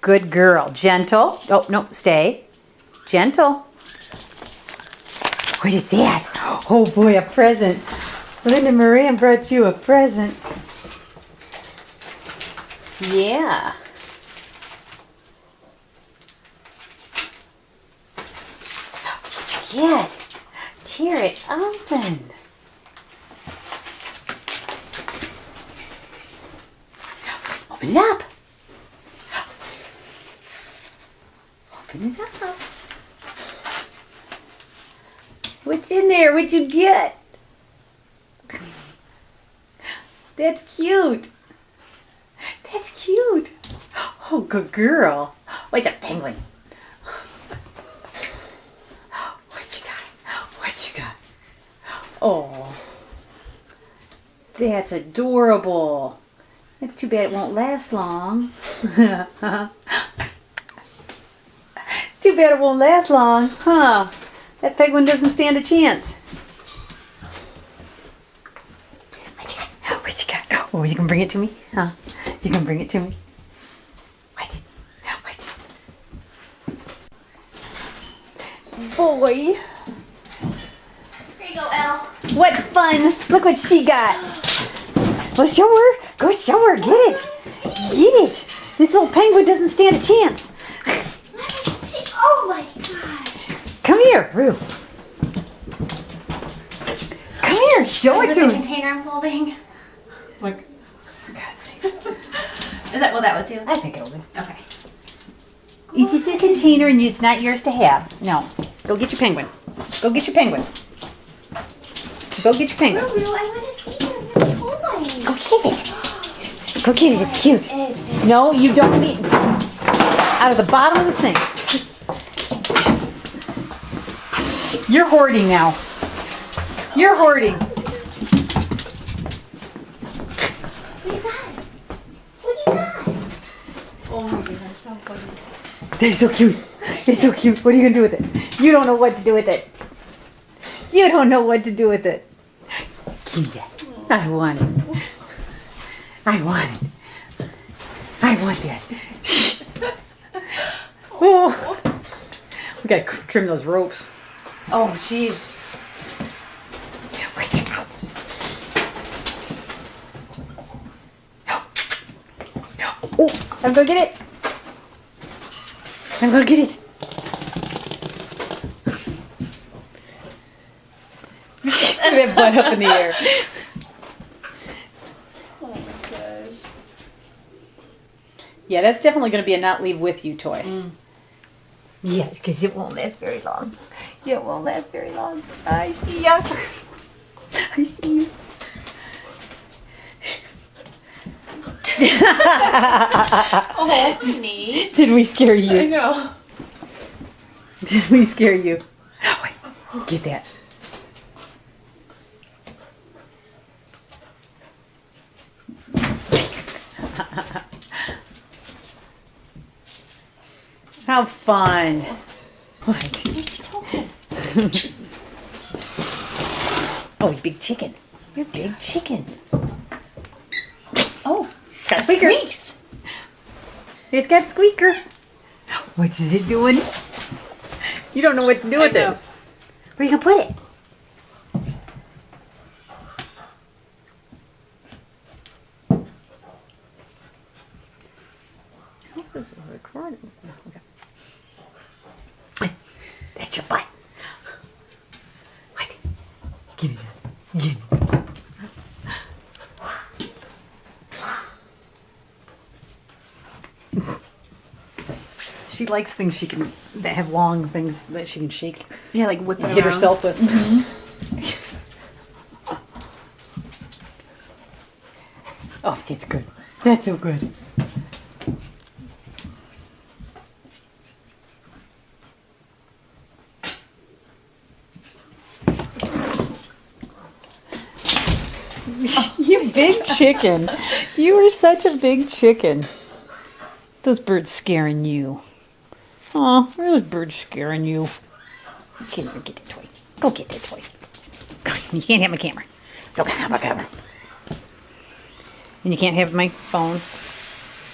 Good girl. Gentle. Oh, no, stay. Gentle. What is that? Oh boy, a present. Linda Moran brought you a present. Yeah. What'd you get? Tear it open. Open it up. Open it up. What's in there? What'd you get? That's cute. That's cute. Oh, good girl. Wait, a penguin. What you got? What you got? Oh, that's adorable. It's too bad it won't last long. It's too bad it won't last long, huh? That penguin doesn't stand a chance. What you got? What you got? Oh, you can bring it to me? Huh? You can bring it to me? What? What? Boy. Here you go, Elle. What fun. Look what she got. Well, show her. Go show her. Get it. Get it. This little penguin doesn't stand a chance. Let me see. Oh my gosh. Come here, Rue. Come here. Show it Is to it the me. container I'm holding? Look. For God's sake. Is that, will that do? I think it'll do. Okay. It's just a container and it's not yours to have. No. Go get your penguin. Go get your penguin. Go get your penguin. Ruru, I want to see your toy. Go get it. Go get it. It's cute. Is it? No, you don't need it. Out of the bottom of the sink. You're hoarding now. You're hoarding. What do you got? What do you got? Oh my gosh, so funny. That's so cute. It's so cute. What are you going to do with it? You don't know what to do with it. You don't know what to do with it. Give me that. I want it. I want it. I want that. Oh. We got to trim those ropes. Oh, jeez. Where'd you go? Oh, I'm going to get it. I'm going to get it. That butt up in the air. Oh my gosh. Yeah, that's definitely going to be a not leave with you toy. Yeah, because it won't last very long. Yeah, it won't last very long. I see ya. I see you. Oh, honey. Did we scare I you? know. Did we scare you? Wait, get that. How fun. What? Oh, you big chicken. You're big chicken. Oh, got a squeaker. Squeaks. It's got squeaker. What's it doing? You don't know what to do with it. know. Where you gonna put it? I hope this is recording. Okay. That's your butt. What? Give me that. Give me that. She likes things she can that have long things that she can shake Yeah, like whipping and hit around. herself with. Oh, that's good. That's so good. You big chicken. You are such a big chicken. Those birds scaring you. Oh, those birds scaring you. Get that toy. Go get that toy. You can't have my camera. So can't have my camera. And you can't have my phone.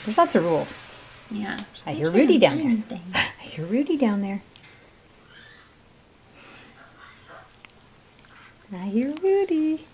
There's lots of rules. Yeah. I hear Rudy down there. Anything. I hear Rudy down there. I hear Rudy.